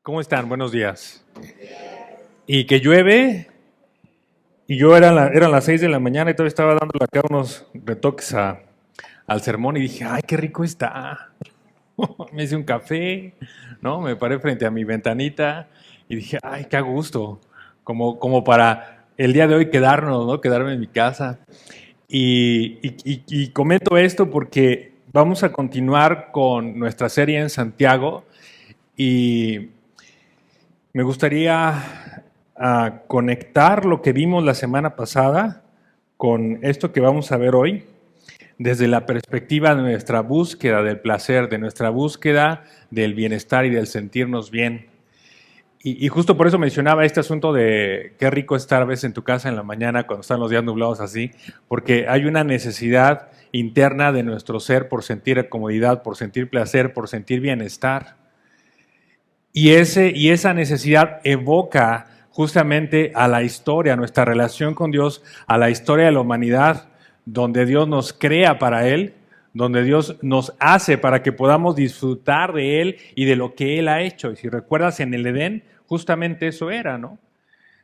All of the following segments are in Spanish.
¿Cómo están? Buenos días. Y que llueve, y yo eran las 6 de la mañana y todavía estaba dándole acá unos retoques al sermón y dije, ¡ay, qué rico está! Me hice un café, ¿no? Me paré frente a mi ventanita y dije, ¡ay, qué a gusto! Como para el día de hoy quedarnos, ¿no? Quedarme en mi casa. Y comento esto porque vamos a continuar con nuestra serie en Santiago y me gustaría conectar lo que vimos la semana pasada con esto que vamos a ver hoy, desde la perspectiva de nuestra búsqueda del placer, de nuestra búsqueda del bienestar y del sentirnos bien. Y justo por eso mencionaba este asunto de qué rico estar a veces en tu casa en la mañana cuando están los días nublados así, porque hay una necesidad interna de nuestro ser por sentir comodidad, por sentir placer, por sentir bienestar. Y esa necesidad evoca justamente a la historia, a nuestra relación con Dios, a la historia de la humanidad, donde Dios nos crea para Él, donde Dios nos hace para que podamos disfrutar de Él y de lo que Él ha hecho. Y si recuerdas, en el Edén, justamente eso era, ¿no?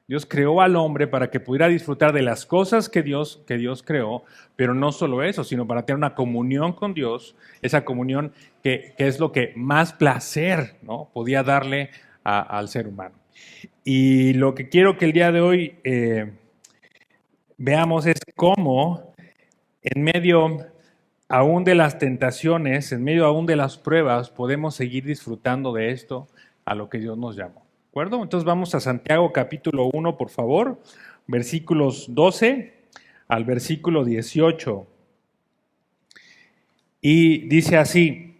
Dios creó al hombre para que pudiera disfrutar de las cosas que Dios creó, pero no solo eso, sino para tener una comunión con Dios, esa comunión que es lo que más placer, ¿no? Podía darle al ser humano. Y lo que quiero que el día de hoy veamos es cómo en medio aún de las tentaciones, en medio aún de las pruebas, podemos seguir disfrutando de esto a lo que Dios nos llamó. ¿De acuerdo? Entonces vamos a Santiago capítulo 1, por favor, versículos 12 al versículo 18. Y dice así: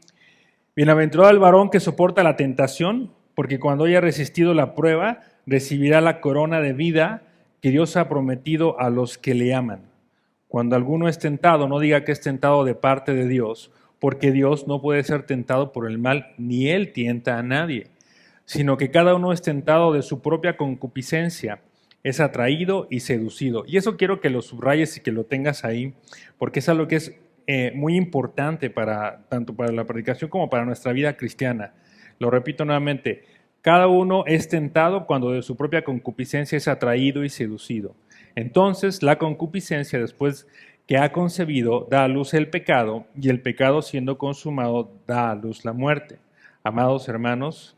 bienaventurado el varón que soporta la tentación, porque cuando haya resistido la prueba, recibirá la corona de vida que Dios ha prometido a los que le aman. Cuando alguno es tentado, no diga que es tentado de parte de Dios, porque Dios no puede ser tentado por el mal, ni Él tienta a nadie, sino que cada uno es tentado de su propia concupiscencia, es atraído y seducido. Y eso quiero que lo subrayes y que lo tengas ahí, porque es algo que es muy importante tanto para la predicación como para nuestra vida cristiana. Lo repito nuevamente, cada uno es tentado cuando de su propia concupiscencia es atraído y seducido. Entonces la concupiscencia, después que ha concebido, da a luz el pecado, y el pecado, siendo consumado, da a luz la muerte. Amados hermanos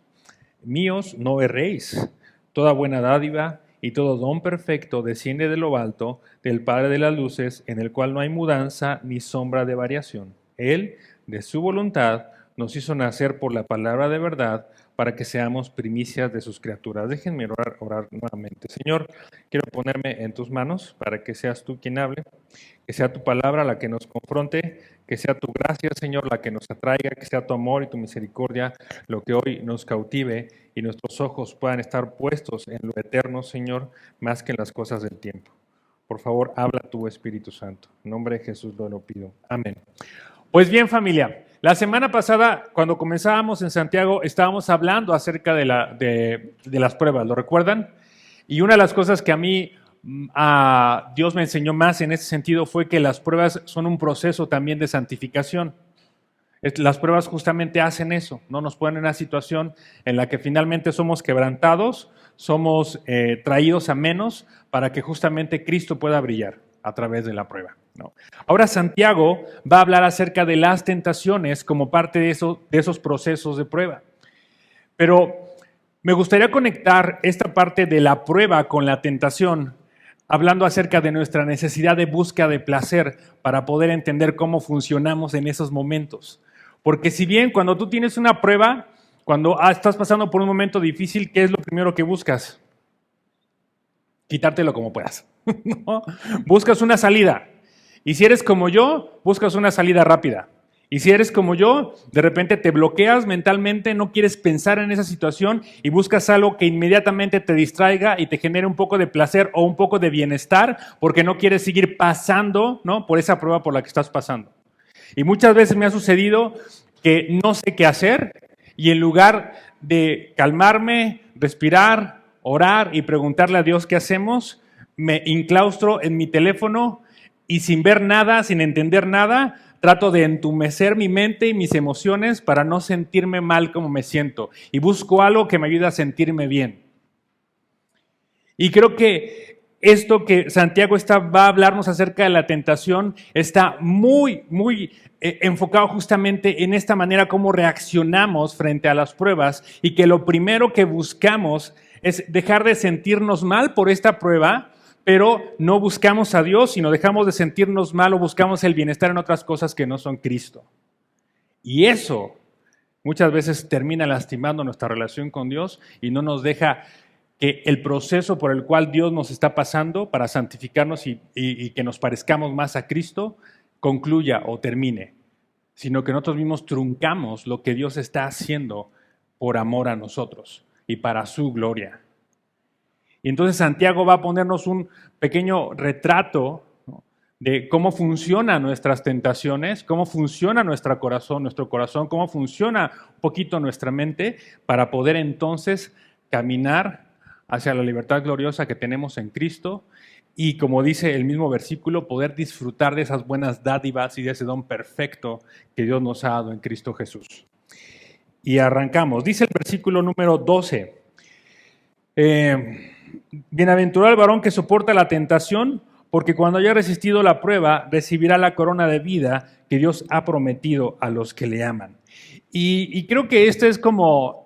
míos, no erréis. Toda buena dádiva y todo don perfecto desciende de lo alto, del Padre de las luces, en el cual no hay mudanza ni sombra de variación. Él, de su voluntad, nos hizo nacer por la palabra de verdad, para que seamos primicias de sus criaturas. Déjenme orar nuevamente. Señor, quiero ponerme en tus manos para que seas tú quien hable, que sea tu palabra la que nos confronte, que sea tu gracia, Señor, la que nos atraiga, que sea tu amor y tu misericordia lo que hoy nos cautive y nuestros ojos puedan estar puestos en lo eterno, Señor, más que en las cosas del tiempo. Por favor, habla tu Espíritu Santo. En nombre de Jesús lo pido. Amén. Pues bien, familia, la semana pasada, cuando comenzábamos en Santiago, estábamos hablando acerca de las pruebas, ¿lo recuerdan? Y una de las cosas que a mí Dios me enseñó más en ese sentido fue que las pruebas son un proceso también de santificación. Las pruebas justamente hacen eso, ¿no? Nos ponen en una situación en la que finalmente somos quebrantados, somos traídos a menos para que justamente Cristo pueda brillar a través de la prueba, ¿no? Ahora Santiago va a hablar acerca de las tentaciones como parte de esos procesos de prueba. Pero me gustaría conectar esta parte de la prueba con la tentación, hablando acerca de nuestra necesidad de búsqueda de placer para poder entender cómo funcionamos en esos momentos. Porque si bien cuando tú tienes una prueba, cuando estás pasando por un momento difícil, ¿qué es lo primero que buscas? Quitártelo como puedas, ¿no? Buscas una salida. Y si eres como yo, buscas una salida rápida. Y si eres como yo, de repente te bloqueas mentalmente, no quieres pensar en esa situación y buscas algo que inmediatamente te distraiga y te genere un poco de placer o un poco de bienestar porque no quieres seguir pasando, ¿no?, por esa prueba por la que estás pasando. Y muchas veces me ha sucedido que no sé qué hacer y en lugar de calmarme, respirar, orar y preguntarle a Dios qué hacemos, me inclaustro en mi teléfono y sin ver nada, sin entender nada, trato de entumecer mi mente y mis emociones para no sentirme mal como me siento. Y busco algo que me ayude a sentirme bien. Y creo que esto que Santiago va a hablarnos acerca de la tentación está muy enfocado justamente en esta manera como reaccionamos frente a las pruebas y que lo primero que buscamos es dejar de sentirnos mal por esta prueba, pero no buscamos a Dios, sino dejamos de sentirnos mal o buscamos el bienestar en otras cosas que no son Cristo. Y eso muchas veces termina lastimando nuestra relación con Dios y no nos deja que el proceso por el cual Dios nos está pasando para santificarnos y que nos parezcamos más a Cristo concluya o termine, sino que nosotros mismos truncamos lo que Dios está haciendo por amor a nosotros y para su gloria. Y entonces Santiago va a ponernos un pequeño retrato, ¿no?, de cómo funcionan nuestras tentaciones, cómo funciona nuestro corazón, cómo funciona un poquito nuestra mente para poder entonces caminar hacia la libertad gloriosa que tenemos en Cristo y, como dice el mismo versículo, poder disfrutar de esas buenas dádivas y de ese don perfecto que Dios nos ha dado en Cristo Jesús. Y arrancamos. Dice el versículo número 12. Bienaventurado el varón que soporta la tentación, porque cuando haya resistido la prueba, recibirá la corona de vida que Dios ha prometido a los que le aman. Y creo que este es como...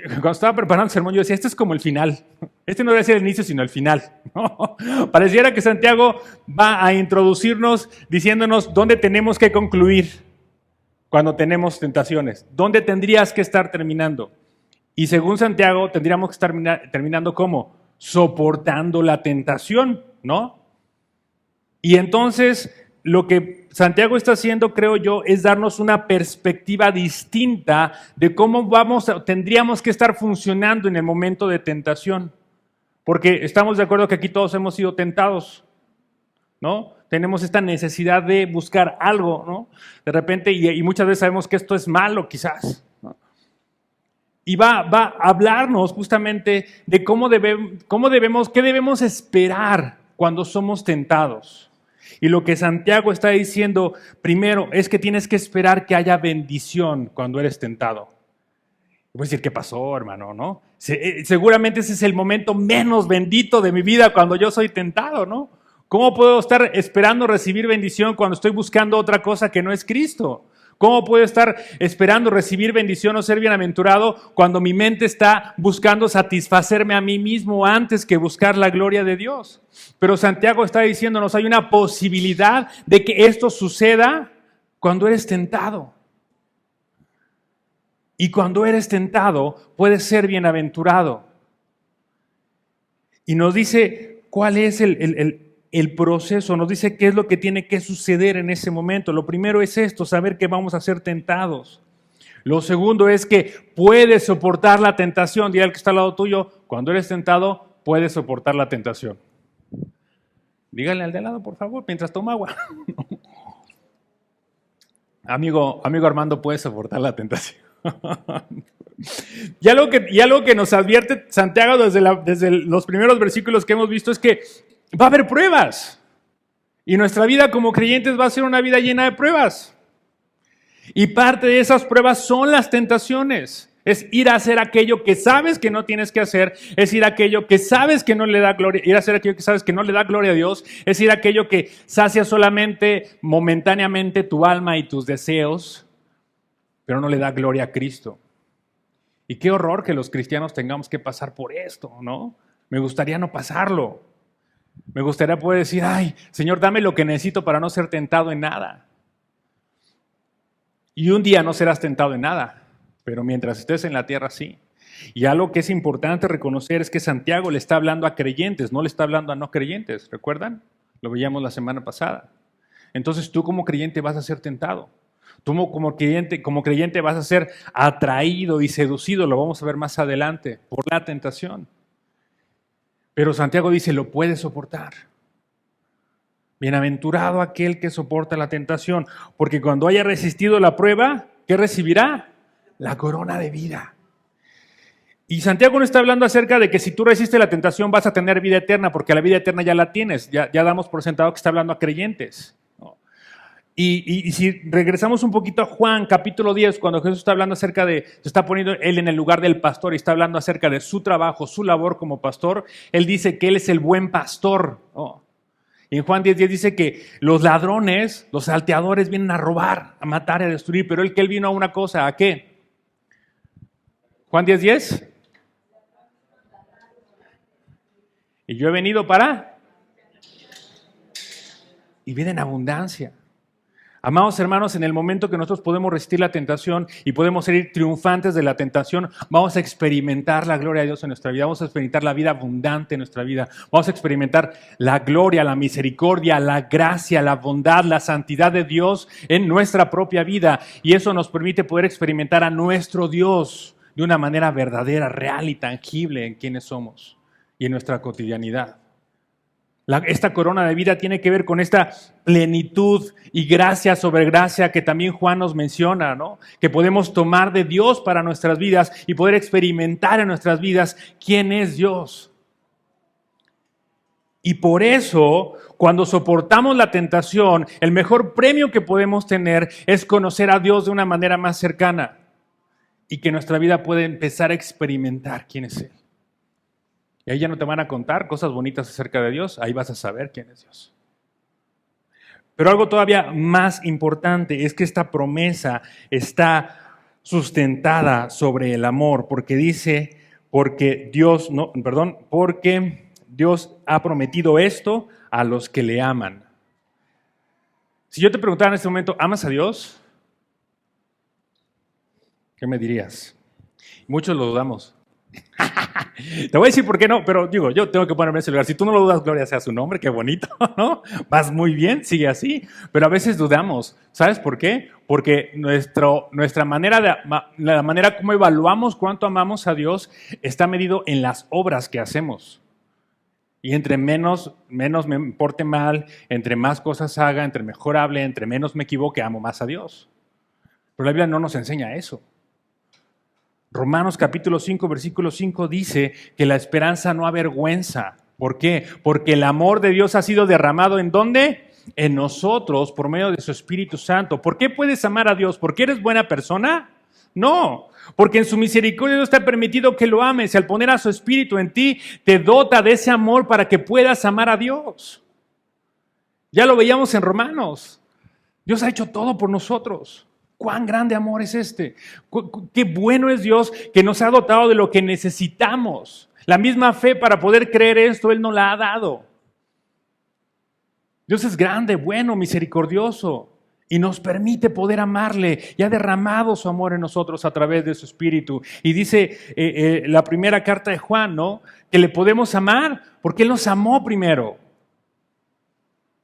Cuando estaba preparando el sermón, yo decía, este es como el final. Este no debe ser el inicio, sino el final, ¿no? Pareciera que Santiago va a introducirnos diciéndonos dónde tenemos que concluir cuando tenemos tentaciones. ¿Dónde tendrías que estar terminando? Y según Santiago, tendríamos que estar terminando ¿cómo? Soportando la tentación, ¿no? Y entonces, lo que Santiago está haciendo, creo yo, es darnos una perspectiva distinta de cómo tendríamos que estar funcionando en el momento de tentación. Porque estamos de acuerdo que aquí todos hemos sido tentados, ¿no? Tenemos esta necesidad de buscar algo, ¿no? De repente, y muchas veces sabemos que esto es malo quizás, ¿no? Y va a hablarnos justamente de qué debemos esperar cuando somos tentados. Y lo que Santiago está diciendo primero es que tienes que esperar que haya bendición cuando eres tentado. Voy a decir, ¿qué pasó, hermano? ¿No? Seguramente ese es el momento menos bendito de mi vida cuando yo soy tentado, ¿no? ¿Cómo puedo estar esperando recibir bendición cuando estoy buscando otra cosa que no es Cristo? ¿Cómo puedo estar esperando recibir bendición o ser bienaventurado cuando mi mente está buscando satisfacerme a mí mismo antes que buscar la gloria de Dios? Pero Santiago está diciéndonos, hay una posibilidad de que esto suceda cuando eres tentado. Y cuando eres tentado, puedes ser bienaventurado. Y nos dice cuál es el proceso, nos dice qué es lo que tiene que suceder en ese momento. Lo primero es esto, saber que vamos a ser tentados. Lo segundo es que puedes soportar la tentación. Dile al que está al lado tuyo, cuando eres tentado, puedes soportar la tentación. Dígale al de al lado, por favor, mientras toma agua. Amigo Armando, puedes soportar la tentación. Y algo que nos advierte Santiago desde los primeros versículos que hemos visto es que va a haber pruebas. Y nuestra vida como creyentes va a ser una vida llena de pruebas. Y parte de esas pruebas son las tentaciones. Es ir a hacer aquello que sabes que no tienes que hacer. Es ir a aquello que sabes que no le da gloria. Ir a hacer aquello que sabes que no le da gloria a Dios. Es ir a aquello que sacia solamente momentáneamente tu alma y tus deseos, pero no le da gloria a Cristo. Y qué horror que los cristianos tengamos que pasar por esto, ¿no? Me gustaría no pasarlo. Me gustaría poder decir, ay, Señor, dame lo que necesito para no ser tentado en nada. Y un día no serás tentado en nada, pero mientras estés en la tierra, sí. Y algo que es importante reconocer es que Santiago le está hablando a creyentes, no le está hablando a no creyentes, ¿recuerdan? Lo veíamos la semana pasada. Entonces tú como creyente vas a ser tentado. Tú como creyente vas a ser atraído y seducido, lo vamos a ver más adelante, por la tentación. Pero Santiago dice, lo puedes soportar. Bienaventurado aquel que soporta la tentación, porque cuando haya resistido la prueba, ¿qué recibirá? La corona de vida. Y Santiago no está hablando acerca de que si tú resistes la tentación vas a tener vida eterna, porque la vida eterna ya la tienes, ya damos por sentado que está hablando a creyentes, ¿no? Y si regresamos un poquito a Juan, capítulo 10, cuando Jesús está hablando acerca se está poniendo él en el lugar del pastor y está hablando acerca de su trabajo, su labor como pastor, él dice que él es el buen pastor. Oh. Y en Juan 10:10 dice que los ladrones, los salteadores vienen a robar, a matar y a destruir, pero él vino a una cosa, ¿a qué? Juan 10:10. Y yo he venido para... Y viene en abundancia. Amados hermanos, en el momento que nosotros podemos resistir la tentación y podemos ser triunfantes de la tentación, vamos a experimentar la gloria de Dios en nuestra vida, vamos a experimentar la vida abundante en nuestra vida, vamos a experimentar la gloria, la misericordia, la gracia, la bondad, la santidad de Dios en nuestra propia vida. Y eso nos permite poder experimentar a nuestro Dios de una manera verdadera, real y tangible en quienes somos y en nuestra cotidianidad. Esta corona de vida tiene que ver con esta plenitud y gracia sobre gracia que también Juan nos menciona, ¿no? Que podemos tomar de Dios para nuestras vidas y poder experimentar en nuestras vidas quién es Dios. Y por eso, cuando soportamos la tentación, el mejor premio que podemos tener es conocer a Dios de una manera más cercana y que nuestra vida pueda empezar a experimentar quién es Él. Y ahí ya no te van a contar cosas bonitas acerca de Dios, ahí vas a saber quién es Dios. Pero algo todavía más importante es que esta promesa está sustentada sobre el amor, porque dice, porque Dios ha prometido esto a los que le aman. Si yo te preguntara en este momento, ¿amas a Dios? ¿Qué me dirías? Muchos lo dudamos. Te voy a decir por qué no, pero yo tengo que ponerme en ese lugar. Si tú no lo dudas, gloria sea su nombre, qué bonito, ¿no? Vas muy bien, sigue así. Pero a veces dudamos. ¿Sabes por qué? Porque nuestra manera la manera como evaluamos cuánto amamos a Dios está medido en las obras que hacemos. Y entre menos me porte mal, entre más cosas haga, entre mejor hable, entre menos me equivoque, amo más a Dios. Pero la Biblia no nos enseña eso. Romanos capítulo 5, versículo 5 dice que la esperanza no avergüenza. ¿Por qué? Porque el amor de Dios ha sido derramado ¿en dónde? En nosotros por medio de su Espíritu Santo. ¿Por qué puedes amar a Dios? ¿Porque eres buena persona? No, porque en su misericordia Dios te ha permitido que lo ames y al poner a su Espíritu en ti te dota de ese amor para que puedas amar a Dios. Ya lo veíamos en Romanos. Dios ha hecho todo por nosotros. ¿Cuán grande amor es este? Qué bueno es Dios que nos ha dotado de lo que necesitamos. La misma fe para poder creer esto, Él nos la ha dado. Dios es grande, bueno, misericordioso y nos permite poder amarle y ha derramado su amor en nosotros a través de su Espíritu. Y dice la primera carta de Juan, ¿no? Que le podemos amar porque Él nos amó primero.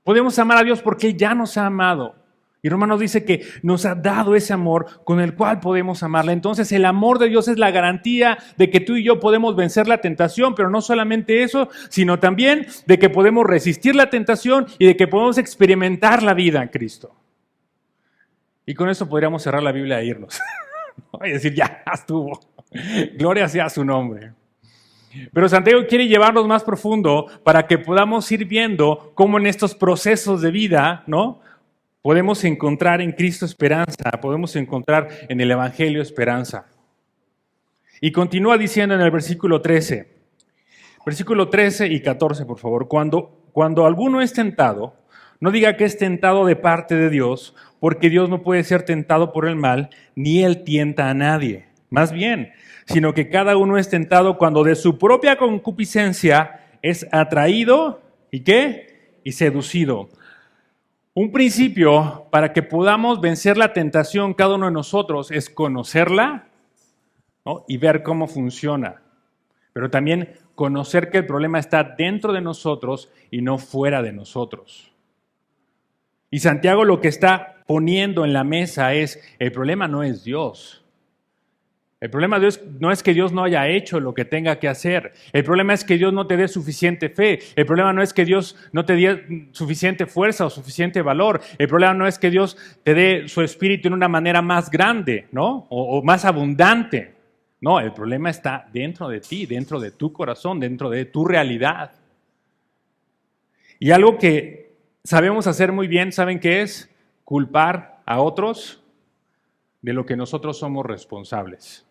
Podemos amar a Dios porque Él ya nos ha amado. Y Romanos dice que nos ha dado ese amor con el cual podemos amarle. Entonces el amor de Dios es la garantía de que tú y yo podemos vencer la tentación, pero no solamente eso, sino también de que podemos resistir la tentación y de que podemos experimentar la vida en Cristo. Y con eso podríamos cerrar la Biblia e irnos. Y decir, ya estuvo. Gloria sea su nombre. Pero Santiago quiere llevarnos más profundo para que podamos ir viendo cómo en estos procesos de vida, ¿no? Podemos encontrar en Cristo esperanza, podemos encontrar en el Evangelio esperanza. Y continúa diciendo en el versículo 13 y 14, por favor, cuando alguno es tentado, no diga que es tentado de parte de Dios, porque Dios no puede ser tentado por el mal, ni Él tienta a nadie. Más bien, sino que cada uno es tentado cuando de su propia concupiscencia es atraído, ¿y qué? Y seducido. Un principio para que podamos vencer la tentación cada uno de nosotros es conocerla, ¿no? Y ver cómo funciona. Pero también conocer que el problema está dentro de nosotros y no fuera de nosotros. Y Santiago lo que está poniendo en la mesa es, el problema no es Dios. El problema no es que Dios no haya hecho lo que tenga que hacer. El problema es que Dios no te dé suficiente fe. El problema no es que Dios no te dé suficiente fuerza o suficiente valor. El problema no es que Dios te dé su espíritu en una manera más grande, ¿no? O más abundante. No, el problema está dentro de ti, dentro de tu corazón, dentro de tu realidad. Y algo que sabemos hacer muy bien, ¿saben qué es? culpar a otros de lo que nosotros somos responsables.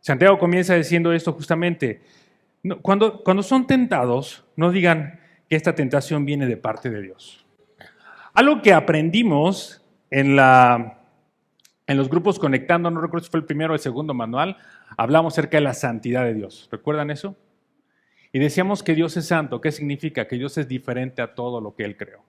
Santiago comienza diciendo esto justamente. Cuando son tentados, no digan que esta tentación viene de parte de Dios. Algo que aprendimos en los grupos Conectando, no recuerdo si fue el primero o el segundo manual, hablamos acerca de la santidad de Dios. ¿Recuerdan eso? Y decíamos que Dios es santo. ¿Qué significa? Que Dios es diferente a todo lo que Él creó.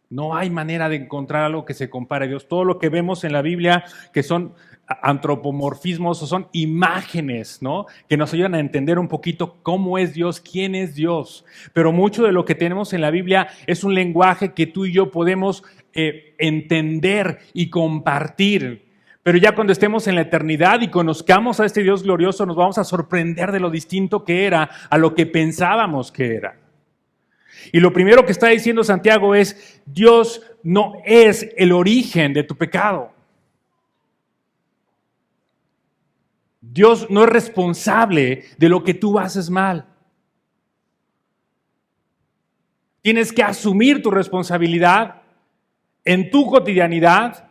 No hay manera de encontrar algo que se compare a Dios. Todo lo que vemos en la Biblia, que son antropomorfismos o son imágenes, ¿no?, que nos ayudan a entender un poquito cómo es Dios, quién es Dios. Pero mucho de lo que tenemos en la Biblia es un lenguaje que tú y yo podemos entender y compartir. Pero ya cuando estemos en la eternidad y conozcamos a este Dios glorioso, nos vamos a sorprender de lo distinto que era a lo que pensábamos que era. Y lo primero que está diciendo Santiago es: Dios no es el origen de tu pecado. Dios no es responsable de lo que tú haces mal. Tienes que asumir tu responsabilidad en tu cotidianidad,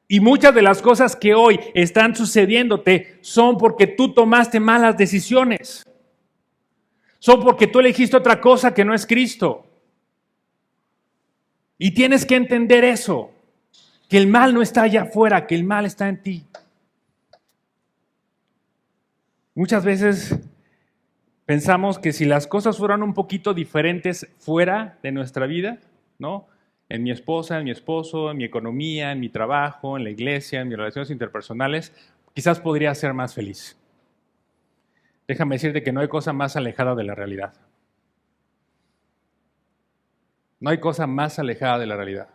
y muchas de las cosas que hoy están sucediéndote son porque tú tomaste malas decisiones. Son porque tú elegiste otra cosa que no es Cristo. Y tienes que entender eso, que el mal no está allá afuera, que el mal está en ti. Muchas veces pensamos que si las cosas fueran un poquito diferentes fuera de nuestra vida, ¿no?, en mi esposa, en mi esposo, en mi economía, en mi trabajo, en la iglesia, en mis relaciones interpersonales, quizás podría ser más feliz. Déjame decirte que no hay cosa más alejada de la realidad. No hay cosa más alejada de la realidad.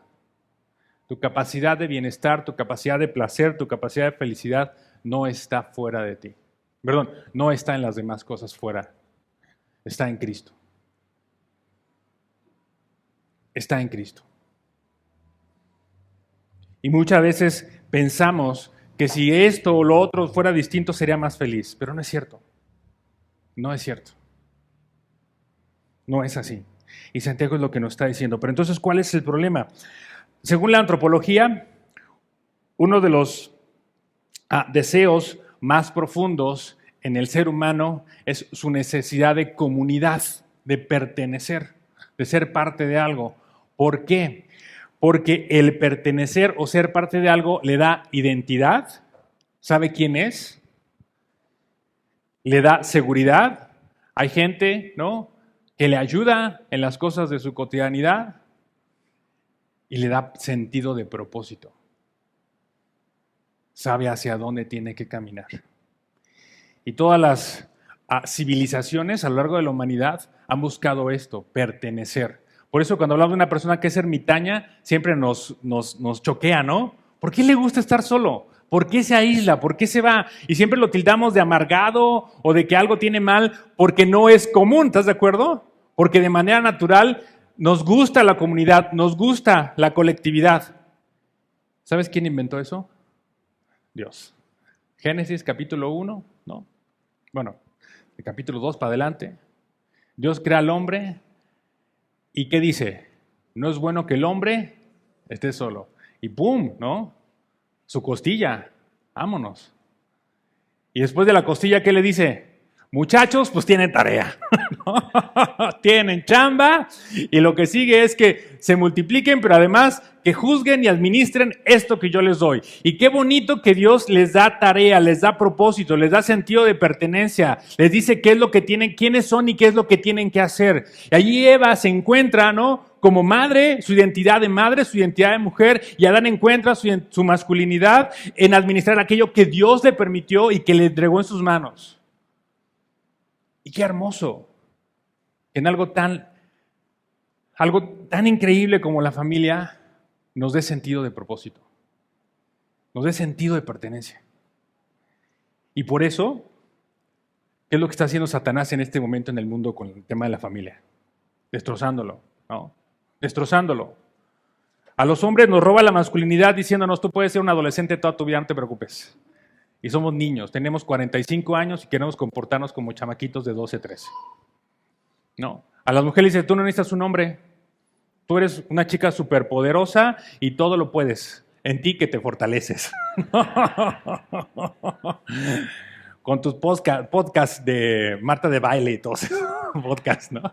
Tu capacidad de bienestar, tu capacidad de placer, tu capacidad de felicidad no está fuera de ti. Perdón, no está en las demás cosas fuera. Está en Cristo. Está en Cristo. Y muchas veces pensamos que si esto o lo otro fuera distinto sería más feliz, pero no es cierto. No es cierto. No es así. Y Santiago es lo que nos está diciendo. Pero entonces, ¿cuál es el problema? Según la antropología, uno de los deseos más profundos en el ser humano es su necesidad de comunidad, de pertenecer, de ser parte de algo. ¿Por qué? Porque el pertenecer o ser parte de algo le da identidad, sabe quién es, le da seguridad. Hay gente, ¿no?, que le ayuda en las cosas de su cotidianidad y le da sentido de propósito. Sabe hacia dónde tiene que caminar. Y todas las civilizaciones a lo largo de la humanidad han buscado esto, pertenecer. Por eso cuando hablamos de una persona que es ermitaña, siempre nos choquea, ¿no? ¿Por qué le gusta estar solo? ¿Por qué se aísla? ¿Por qué se va? Y siempre lo tildamos de amargado o de que algo tiene mal porque no es común, ¿estás de acuerdo? Porque de manera natural nos gusta la comunidad, nos gusta la colectividad. ¿Sabes quién inventó eso? Dios. Génesis capítulo 1, ¿no? Bueno, de capítulo 2 para adelante. Dios crea al hombre y ¿qué dice? No es bueno que el hombre esté solo. Y ¡pum!, ¿no? Su costilla, vámonos. Y después de la costilla, ¿qué le dice? Muchachos, pues tienen tarea, ¿no? Tienen chamba y lo que sigue es que se multipliquen, pero además que juzguen y administren esto que yo les doy. Y qué bonito que Dios les da tarea, les da propósito, les da sentido de pertenencia, les dice qué es lo que tienen, quiénes son y qué es lo que tienen que hacer. Y allí Eva se encuentra, ¿no?, como madre, su identidad de madre, su identidad de mujer, y Adán encuentra su masculinidad en administrar aquello que Dios le permitió y que le entregó en sus manos. Y qué hermoso que en algo tan increíble como la familia nos dé sentido de propósito, nos dé sentido de pertenencia. Y por eso, ¿qué es lo que está haciendo Satanás en este momento en el mundo con el tema de la familia? Destrozándolo, ¿no? Destrozándolo. A los hombres nos roba la masculinidad diciéndonos: tú puedes ser un adolescente toda tu vida, no te preocupes. Y somos niños, tenemos 45 años y queremos comportarnos como chamaquitos de 12, 13. No. A las mujeres les dice: tú no necesitas un hombre, tú eres una chica superpoderosa y todo lo puedes. En ti que te fortaleces. Con tus podcasts de Marta de Baile y todos esos podcasts, ¿no?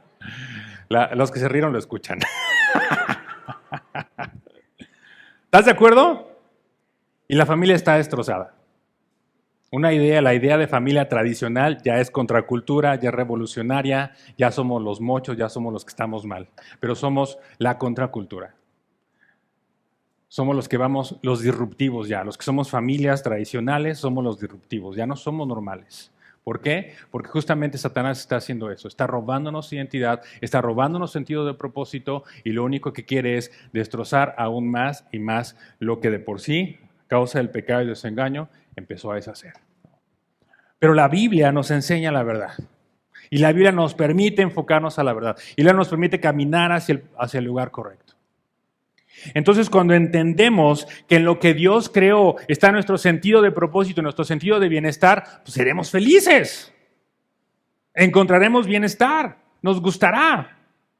Los que se rieron lo escuchan. ¿Estás de acuerdo? Y la familia está destrozada. La idea de familia tradicional ya es contracultura, ya es revolucionaria, ya somos los mochos, ya somos los que estamos mal. Pero somos la contracultura. Somos los que vamos, los disruptivos ya. Los que somos familias tradicionales somos los disruptivos, ya no somos normales. ¿Por qué? Porque justamente Satanás está haciendo eso, está robándonos identidad, está robándonos sentido de propósito y lo único que quiere es destrozar aún más y más lo que de por sí, a causa del pecado y desengaño, empezó a deshacer. Pero la Biblia nos enseña la verdad. Y la Biblia nos permite enfocarnos a la verdad. Y la nos permite caminar hacia el lugar correcto. Entonces, cuando entendemos que en lo que Dios creó está nuestro sentido de propósito, nuestro sentido de bienestar, pues seremos felices. Encontraremos bienestar. Nos gustará,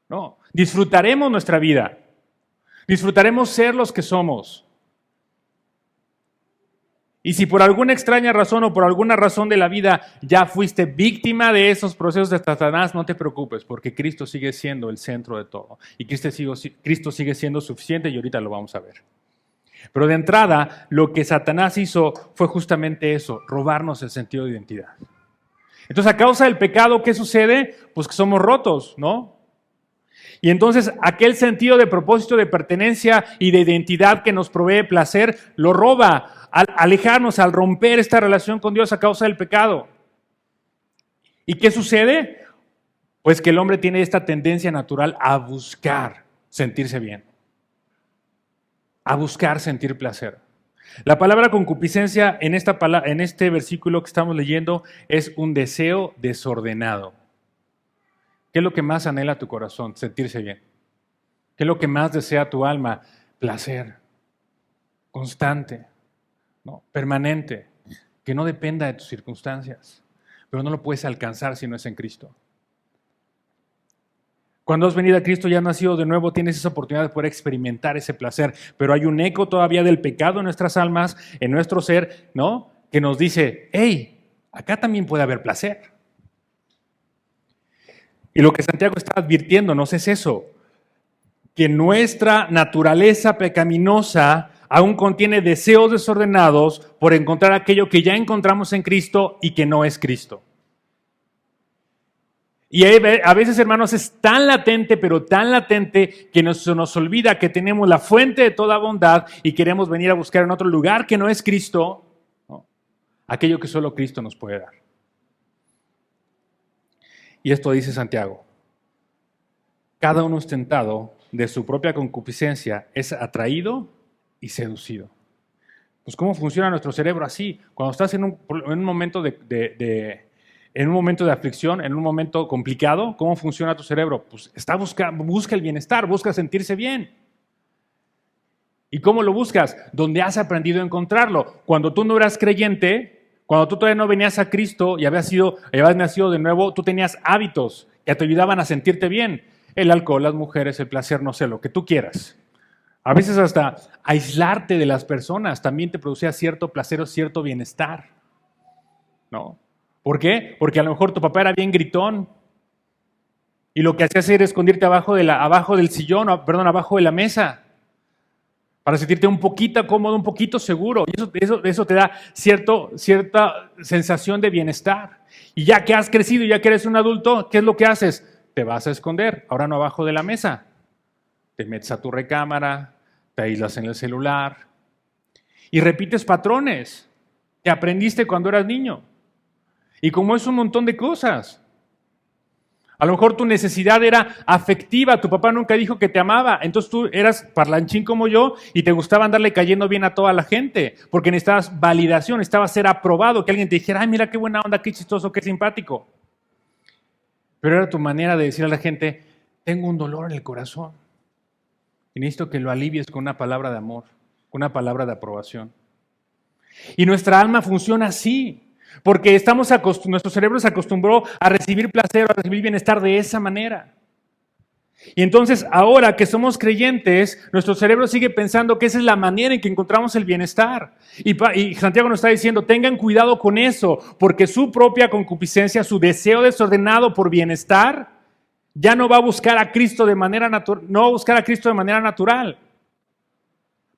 ¿no? Disfrutaremos nuestra vida. Disfrutaremos ser los que somos. Y si por alguna extraña razón o por alguna razón de la vida ya fuiste víctima de esos procesos de Satanás, no te preocupes, porque Cristo sigue siendo el centro de todo. Y Cristo sigue siendo suficiente y ahorita lo vamos a ver. Pero de entrada, lo que Satanás hizo fue justamente eso, robarnos el sentido de identidad. Entonces, a causa del pecado, ¿qué sucede? Pues que somos rotos, ¿no? Y entonces aquel sentido de propósito, de pertenencia y de identidad que nos provee placer, lo roba al alejarnos, al romper esta relación con Dios a causa del pecado. ¿Y qué sucede? Pues que el hombre tiene esta tendencia natural a buscar sentirse bien, a buscar sentir placer. La palabra concupiscencia en este versículo que estamos leyendo es un deseo desordenado. ¿Qué es lo que más anhela tu corazón? Sentirse bien. ¿Qué es lo que más desea tu alma? Placer. Constante, ¿no? Permanente. Que no dependa de tus circunstancias. Pero no lo puedes alcanzar si no es en Cristo. Cuando has venido a Cristo y has nacido de nuevo, tienes esa oportunidad de poder experimentar ese placer. Pero hay un eco todavía del pecado en nuestras almas, en nuestro ser, ¿no? Que nos dice, hey, acá también puede haber placer. Y lo que Santiago está advirtiéndonos es eso, que nuestra naturaleza pecaminosa aún contiene deseos desordenados por encontrar aquello que ya encontramos en Cristo y que no es Cristo. Y a veces, hermanos, es tan latente, pero tan latente que se nos olvida que tenemos la fuente de toda bondad y queremos venir a buscar en otro lugar que no es Cristo, ¿no? Aquello que solo Cristo nos puede dar. Y esto dice Santiago: cada uno ostentado de su propia concupiscencia es atraído y seducido. Pues ¿cómo funciona nuestro cerebro así? Cuando estás en un momento en un momento de aflicción, en un momento complicado, ¿cómo funciona tu cerebro? Pues busca el bienestar, busca sentirse bien. ¿Y cómo lo buscas? Donde has aprendido a encontrarlo. Cuando tú no eras creyente, cuando tú todavía no venías a Cristo y habías nacido de nuevo, tú tenías hábitos que te ayudaban a sentirte bien. El alcohol, las mujeres, el placer, no sé, lo que tú quieras. A veces hasta aislarte de las personas también te producía cierto placer o cierto bienestar, ¿no? ¿Por qué? Porque a lo mejor tu papá era bien gritón y lo que hacías era esconderte abajo del sillón, abajo de la mesa, para sentirte un poquito cómodo, un poquito seguro. Y eso te da cierta sensación de bienestar. Y ya que has crecido, ya que eres un adulto, ¿qué es lo que haces? Te vas a esconder, ahora no abajo de la mesa. Te metes a tu recámara, te aíslas en el celular y repites patrones que aprendiste cuando eras niño. Y como es un montón de cosas. A lo mejor tu necesidad era afectiva, tu papá nunca dijo que te amaba, entonces tú eras parlanchín como yo y te gustaba andarle cayendo bien a toda la gente, porque necesitabas validación, necesitabas ser aprobado, que alguien te dijera, ay, mira qué buena onda, qué chistoso, qué simpático. Pero era tu manera de decir a la gente, tengo un dolor en el corazón y necesito que lo alivies con una palabra de amor, con una palabra de aprobación. Y nuestra alma funciona así. Porque nuestro cerebro se acostumbró a recibir placer, a recibir bienestar de esa manera. Y entonces, ahora que somos creyentes, nuestro cerebro sigue pensando que esa es la manera en que encontramos el bienestar. Y Santiago nos está diciendo, tengan cuidado con eso, porque su propia concupiscencia, su deseo desordenado por bienestar, ya no va a buscar a Cristo de manera natural, no va a buscar a Cristo de manera natural.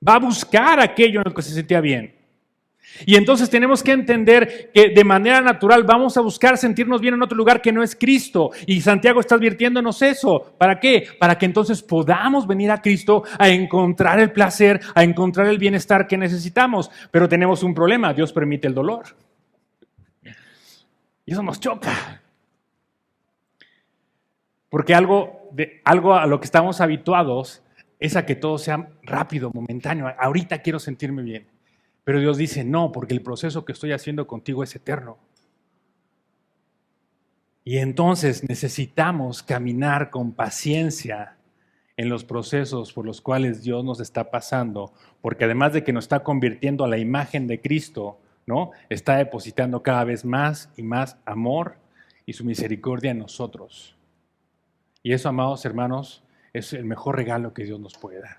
Va a buscar aquello en lo que se sentía bien. Y entonces tenemos que entender que de manera natural vamos a buscar sentirnos bien en otro lugar que no es Cristo. Y Santiago está advirtiéndonos eso. ¿Para qué? Para que entonces podamos venir a Cristo a encontrar el placer, a encontrar el bienestar que necesitamos. Pero tenemos un problema, Dios permite el dolor. Y eso nos choca. Porque algo a lo que estamos habituados es a que todo sea rápido, momentáneo. Ahorita quiero sentirme bien. Pero Dios dice, no, porque el proceso que estoy haciendo contigo es eterno. Y entonces necesitamos caminar con paciencia en los procesos por los cuales Dios nos está pasando, porque además de que nos está convirtiendo a la imagen de Cristo, ¿no? Está depositando cada vez más y más amor y su misericordia en nosotros. Y eso, amados hermanos, es el mejor regalo que Dios nos puede dar.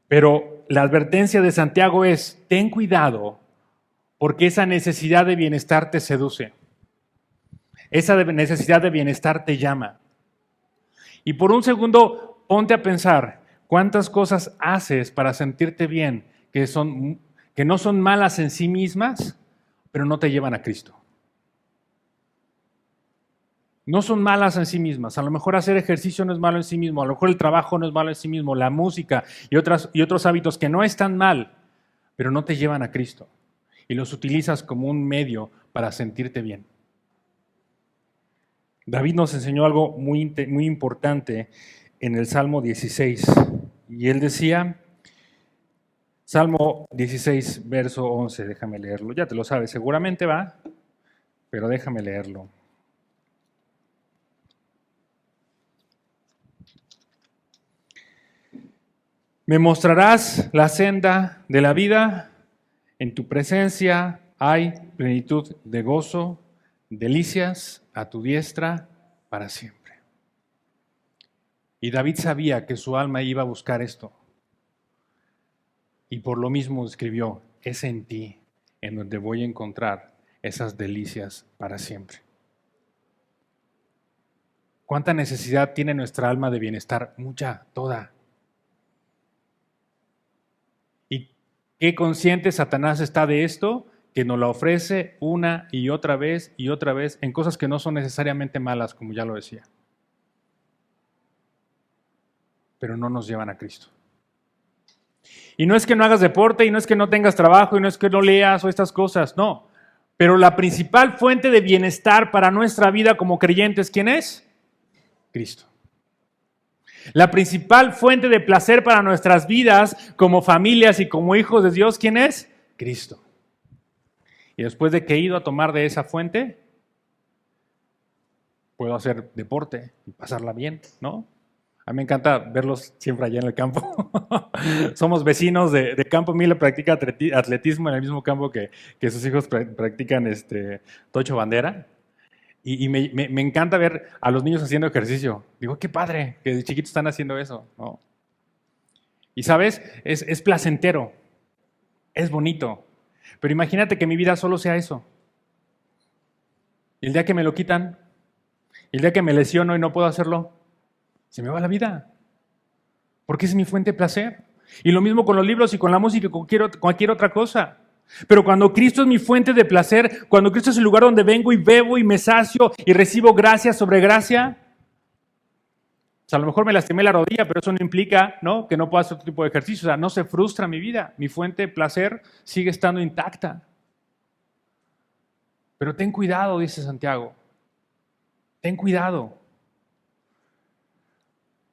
Pero la advertencia de Santiago es, ten cuidado, porque esa necesidad de bienestar te seduce. Esa necesidad de bienestar te llama. Y por un segundo, ponte a pensar, ¿cuántas cosas haces para sentirte bien que no son malas en sí mismas, pero no te llevan a Cristo? No son malas en sí mismas. A lo mejor hacer ejercicio no es malo en sí mismo, a lo mejor el trabajo no es malo en sí mismo, la música y otros hábitos que no están mal, pero no te llevan a Cristo. Y los utilizas como un medio para sentirte bien. David nos enseñó algo muy, muy importante en el Salmo 16. Y él decía, Salmo 16, verso 11, déjame leerlo. Ya te lo sabes, seguramente va, pero déjame leerlo. Me mostrarás la senda de la vida, en tu presencia hay plenitud de gozo, delicias a tu diestra para siempre. Y David sabía que su alma iba a buscar esto. Y por lo mismo escribió, es en ti en donde voy a encontrar esas delicias para siempre. ¿Cuánta necesidad tiene nuestra alma de bienestar? Mucha, toda. ¿Y qué consciente Satanás está de esto? Que nos la ofrece una y otra vez en cosas que no son necesariamente malas, como ya lo decía. Pero no nos llevan a Cristo. Y no es que no hagas deporte, y no es que no tengas trabajo, y no es que no leas o estas cosas, no. Pero la principal fuente de bienestar para nuestra vida como creyentes, ¿quién es? Cristo. La principal fuente de placer para nuestras vidas como familias y como hijos de Dios, ¿quién es? Cristo. Y después de que he ido a tomar de esa fuente, puedo hacer deporte y pasarla bien, ¿no? A mí me encanta verlos siempre allá en el campo. Somos vecinos de campo. Mila practica atletismo en el mismo campo que sus hijos practican tocho bandera. Y me encanta ver a los niños haciendo ejercicio. Digo, qué padre que de chiquitos están haciendo eso, ¿no? Y sabes, es placentero, es bonito. Pero imagínate que mi vida solo sea eso. Y el día que me lo quitan, el día que me lesiono y no puedo hacerlo, se me va la vida. Porque es mi fuente de placer. Y lo mismo con los libros y con la música y con cualquier otra cosa. Pero cuando Cristo es mi fuente de placer, cuando Cristo es el lugar donde vengo y bebo y me sacio y recibo gracia sobre gracia, o sea, a lo mejor me lastimé la rodilla, pero eso no implica, ¿no?, que no pueda hacer otro tipo de ejercicio. O sea, no se frustra mi vida. Mi fuente de placer sigue estando intacta. Pero ten cuidado, dice Santiago. Ten cuidado.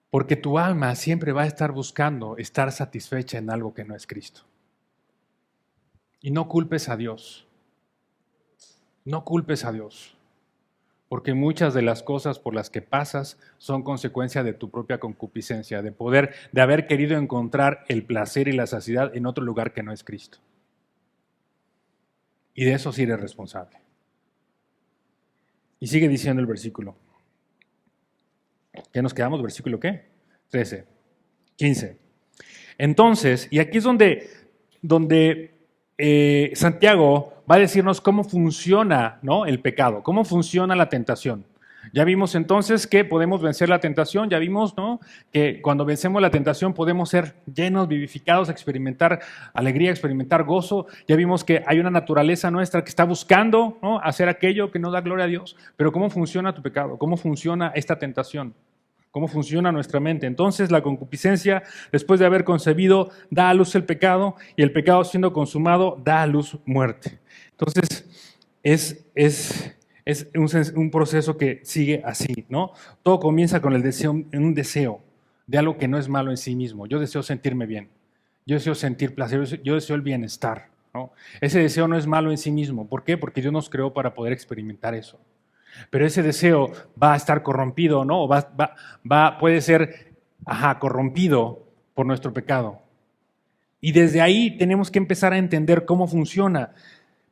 Porque tu alma siempre va a estar buscando estar satisfecha en algo que no es Cristo. Y no culpes a Dios. No culpes a Dios. Porque muchas de las cosas por las que pasas son consecuencia de tu propia concupiscencia, de haber querido encontrar el placer y la saciedad en otro lugar que no es Cristo. Y de eso sí eres responsable. Y sigue diciendo el versículo. ¿Qué nos quedamos? ¿Versículo qué? 13, 15. Entonces, y aquí es donde Santiago va a decirnos cómo funciona, ¿no?, el pecado, cómo funciona la tentación. Ya vimos entonces que podemos vencer la tentación, ya vimos, ¿no?, que cuando vencemos la tentación podemos ser llenos, vivificados, experimentar alegría, experimentar gozo. Ya vimos que hay una naturaleza nuestra que está buscando, ¿no?, hacer aquello que no da gloria a Dios. Pero ¿cómo funciona tu pecado? ¿Cómo funciona esta tentación? ¿Cómo funciona nuestra mente? Entonces la concupiscencia, después de haber concebido, da a luz el pecado, y el pecado siendo consumado da a luz muerte. Entonces es un proceso que sigue así, ¿no? Todo comienza con el deseo, un deseo de algo que no es malo en sí mismo. Yo deseo sentirme bien, yo deseo sentir placer, yo deseo el bienestar, ¿no? Ese deseo no es malo en sí mismo. ¿Por qué? Porque Dios nos creó para poder experimentar eso. Pero ese deseo va a estar corrompido, ¿no? O puede ser corrompido por nuestro pecado. Y desde ahí tenemos que empezar a entender cómo funciona.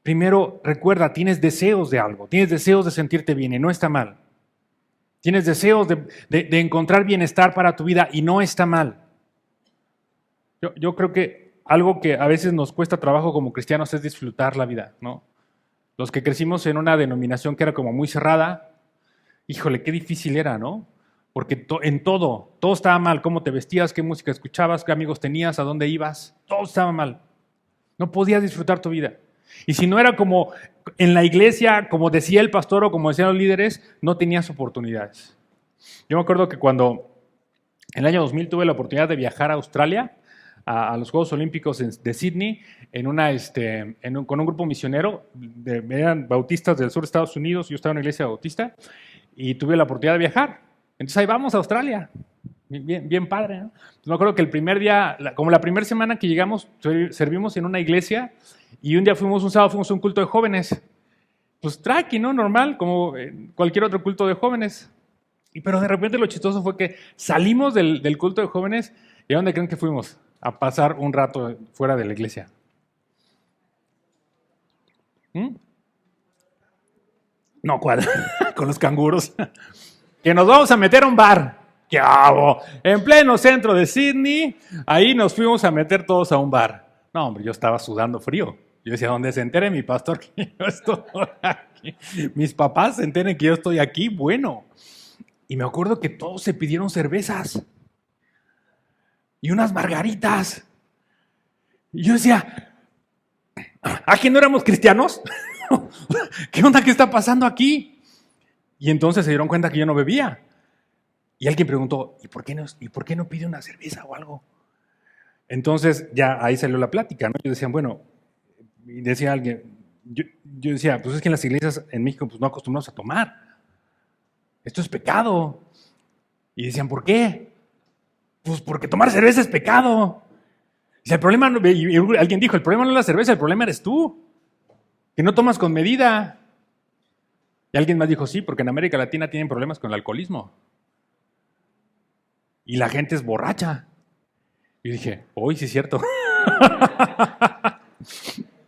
Primero, recuerda, tienes deseos de algo, tienes deseos de sentirte bien y no está mal. Tienes deseos de encontrar bienestar para tu vida y no está mal. Yo creo que algo que a veces nos cuesta trabajo como cristianos es disfrutar la vida, ¿no? Los que crecimos en una denominación que era como muy cerrada, híjole, qué difícil era, ¿no? Porque en todo estaba mal. Cómo te vestías, qué música escuchabas, qué amigos tenías, a dónde ibas, todo estaba mal. No podías disfrutar tu vida. Y si no era como en la iglesia, como decía el pastor o como decían los líderes, no tenías oportunidades. Yo me acuerdo que cuando en el año 2000 tuve la oportunidad de viajar a Australia, a los Juegos Olímpicos de Sydney, con un grupo misionero, eran bautistas del sur de Estados Unidos, yo estaba en una iglesia bautista, y tuve la oportunidad de viajar. Entonces ahí vamos a Australia, bien padre, ¿no? Entonces, me acuerdo que el primer día, como la primera semana que llegamos, servimos en una iglesia, y un sábado fuimos a un culto de jóvenes. Pues tranqui, ¿no? Normal, como cualquier otro culto de jóvenes. Pero de repente lo chistoso fue que salimos del culto de jóvenes, ¿y a dónde creen que fuimos? A pasar un rato fuera de la iglesia. No, ¿cuál? Con los canguros. Que nos vamos a meter a un bar. ¿Qué hago? En pleno centro de Sydney, ahí nos fuimos a meter todos a un bar. No, hombre, yo estaba sudando frío. Yo decía, donde se entere mi pastor que yo estoy aquí, mis papás se enteren que yo estoy aquí, bueno. Y me acuerdo que todos se pidieron cervezas y unas margaritas. Y yo decía, ¿aquí no éramos cristianos? ¿Qué onda? ¿Qué está pasando aquí? Y entonces se dieron cuenta que yo no bebía. Y alguien preguntó, ¿y por qué no pide una cerveza o algo? Entonces ya ahí salió la plática, ¿no? Y decían, bueno, y decía alguien, yo decía, pues es que en las iglesias en México pues no acostumbramos a tomar. Esto es pecado. Y decían, ¿por qué? Pues porque tomar cerveza es pecado. Y el problema, y alguien dijo, el problema no es la cerveza, el problema eres tú, que no tomas con medida. Y alguien más dijo, sí, porque en América Latina tienen problemas con el alcoholismo. Y la gente es borracha. Y dije, hoy sí es cierto.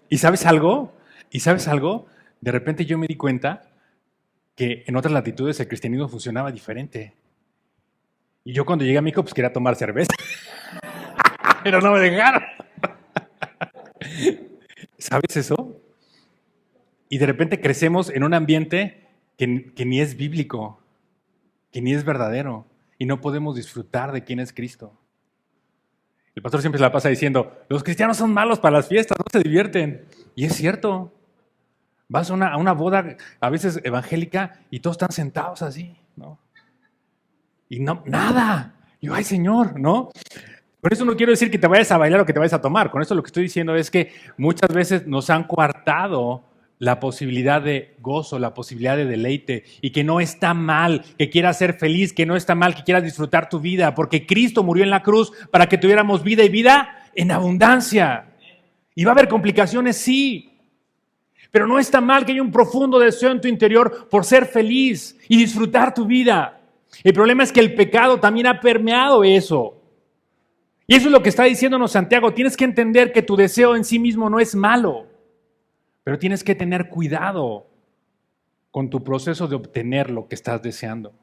¿Y sabes algo? De repente yo me di cuenta que en otras latitudes el cristianismo funcionaba diferente. Y yo cuando llegué a México pues quería tomar cerveza. Pero no me dejaron. ¿Sabes eso? Y de repente crecemos en un ambiente que ni es bíblico, que ni es verdadero, y no podemos disfrutar de quién es Cristo. El pastor siempre se la pasa diciendo, los cristianos son malos para las fiestas, no se divierten. Y es cierto. Vas a una boda, a veces evangélica, y todos están sentados así, ¿no? Y no, nada. Y yo, ay, Señor, ¿no? Por eso no quiero decir que te vayas a bailar o que te vayas a tomar. Con esto lo que estoy diciendo es que muchas veces nos han coartado la posibilidad de gozo, la posibilidad de deleite, y que no está mal que quieras ser feliz, que no está mal que quieras disfrutar tu vida, porque Cristo murió en la cruz para que tuviéramos vida y vida en abundancia. ¿Y va a haber complicaciones? Sí. Pero no está mal que haya un profundo deseo en tu interior por ser feliz y disfrutar tu vida. El problema es que el pecado también ha permeado eso. Y eso es lo que está diciéndonos Santiago. Tienes que entender que tu deseo en sí mismo no es malo, pero tienes que tener cuidado con tu proceso de obtener lo que estás deseando.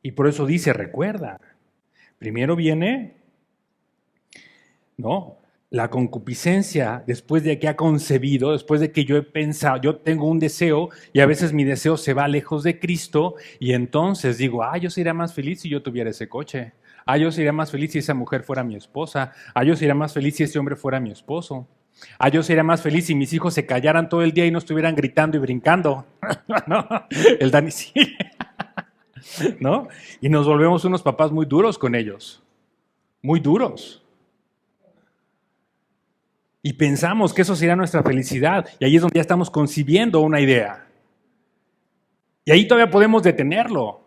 Y por eso dice, recuerda, primero viene, ¿no?, la concupiscencia después de que ha concebido, después de que yo he pensado, yo tengo un deseo y a veces mi deseo se va lejos de Cristo y entonces digo, yo sería más feliz si yo tuviera ese coche. Yo sería más feliz si esa mujer fuera mi esposa. Yo sería más feliz si ese hombre fuera mi esposo. Yo sería más feliz si mis hijos se callaran todo el día y no estuvieran gritando y brincando. ¿No? El Dani sí. ¿No? Y nos volvemos unos papás muy duros con ellos. Muy duros. Y pensamos que eso sería nuestra felicidad. Y ahí es donde ya estamos concibiendo una idea. Y ahí todavía podemos detenerlo,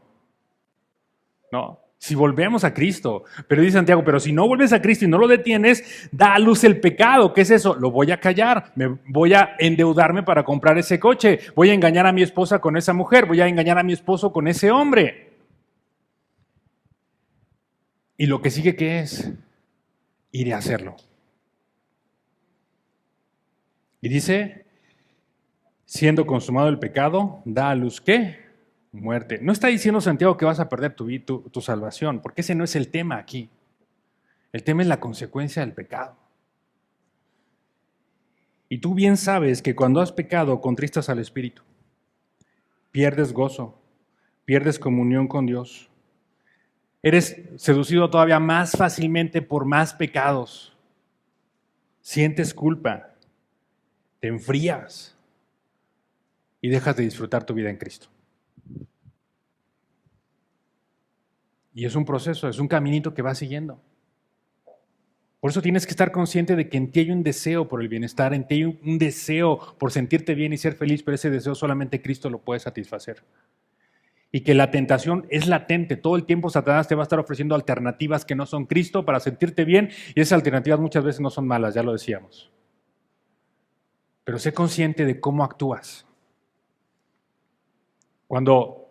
¿no? Si volvemos a Cristo. Pero dice Santiago, pero si no vuelves a Cristo y no lo detienes, da a luz el pecado. ¿Qué es eso? Lo voy a callar. Me voy a endeudarme para comprar ese coche. Voy a engañar a mi esposa con esa mujer. Voy a engañar a mi esposo con ese hombre. Y lo que sigue, ¿qué es? Iré a hacerlo. Y dice, siendo consumado el pecado, da a luz ¿qué? Muerte. No está diciendo Santiago que vas a perder tu salvación, porque ese no es el tema aquí. El tema es la consecuencia del pecado. Y tú bien sabes que cuando has pecado contristas al Espíritu, pierdes gozo, pierdes comunión con Dios, eres seducido todavía más fácilmente por más pecados, sientes culpa, te enfrías y dejas de disfrutar tu vida en Cristo. Y es un proceso, es un caminito que vas siguiendo. Por eso tienes que estar consciente de que en ti hay un deseo por el bienestar, en ti hay un deseo por sentirte bien y ser feliz, pero ese deseo solamente Cristo lo puede satisfacer. Y que la tentación es latente, todo el tiempo Satanás te va a estar ofreciendo alternativas que no son Cristo para sentirte bien, y esas alternativas muchas veces no son malas, ya lo decíamos. Pero sé consciente de cómo actúas. Cuando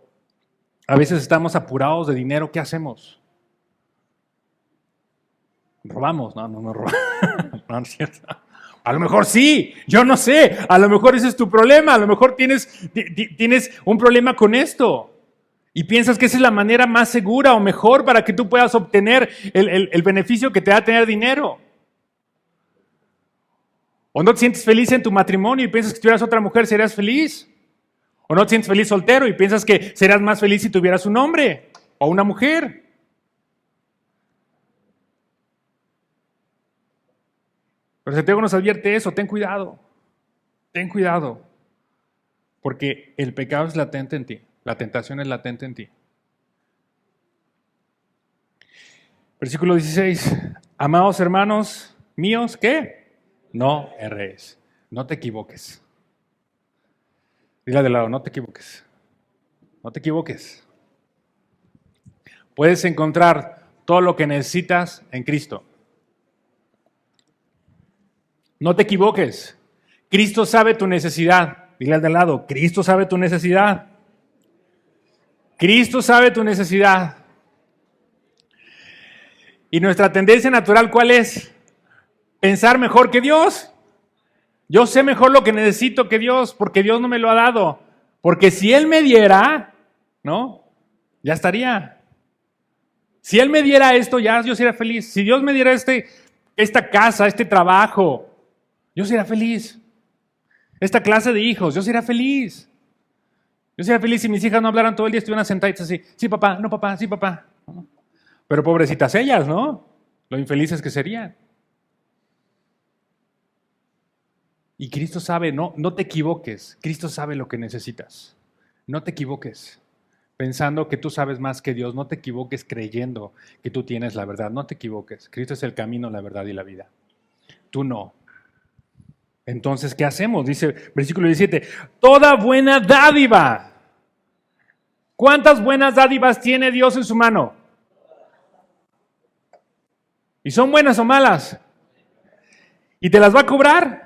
a veces estamos apurados de dinero, ¿qué hacemos? ¿Robamos? No robamos. No es cierto. A lo mejor sí, yo no sé. A lo mejor ese es tu problema. A lo mejor tienes un problema con esto. Y piensas que esa es la manera más segura o mejor para que tú puedas obtener el beneficio que te da tener dinero. O no te sientes feliz en tu matrimonio y piensas que si tuvieras otra mujer serías feliz. O no te sientes feliz soltero y piensas que serías más feliz si tuvieras un hombre o una mujer. Pero Santiago nos advierte eso, ten cuidado, porque el pecado es latente en ti, la tentación es latente en ti. Versículo 16, amados hermanos míos, ¿qué? No erréis, no te equivoques. Dile de lado, no te equivoques, no te equivoques. Puedes encontrar todo lo que necesitas en Cristo. No te equivoques. Cristo sabe tu necesidad. Dile al de lado, Cristo sabe tu necesidad. Cristo sabe tu necesidad. Y nuestra tendencia natural, ¿cuál es? Pensar mejor que Dios. Yo sé mejor lo que necesito que Dios, porque Dios no me lo ha dado. Porque si Él me diera, ¿no? Ya estaría. Si Él me diera esto, ya yo sería feliz. Si Dios me diera esta casa, este trabajo, yo sería feliz. Esta clase de hijos, yo sería feliz. Yo sería feliz si mis hijas no hablaran todo el día, estuvieran sentaditas así. Sí, papá, no, papá, sí, papá. Pero pobrecitas ellas, ¿no? Lo infelices que serían. Y Cristo sabe, no te equivoques. Cristo sabe lo que necesitas. No te equivoques pensando que tú sabes más que Dios. No te equivoques creyendo que tú tienes la verdad. No te equivoques. Cristo es el camino, la verdad y la vida. Tú no. Entonces, ¿qué hacemos? Dice versículo 17, toda buena dádiva. ¿Cuántas buenas dádivas tiene Dios en su mano? ¿Y son buenas o malas? ¿Y te las va a cobrar?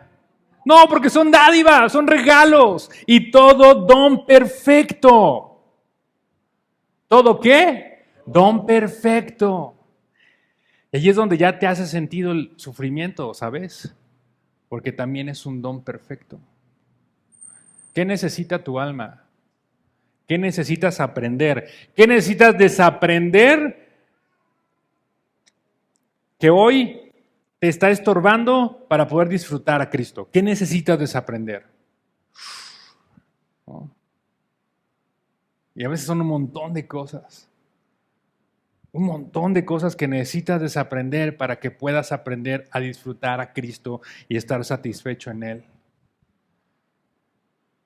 No, porque son dádivas, son regalos. Y todo don perfecto. ¿Todo qué? Don perfecto. Y allí es donde ya te hace sentido el sufrimiento, ¿sabes? Porque también es un don perfecto. ¿Qué necesita tu alma? ¿Qué necesitas aprender? ¿Qué necesitas desaprender que hoy te está estorbando para poder disfrutar a Cristo? ¿Qué necesitas desaprender? ¿No? Y a veces son un montón de cosas. Un montón de cosas que necesitas desaprender para que puedas aprender a disfrutar a Cristo y estar satisfecho en Él.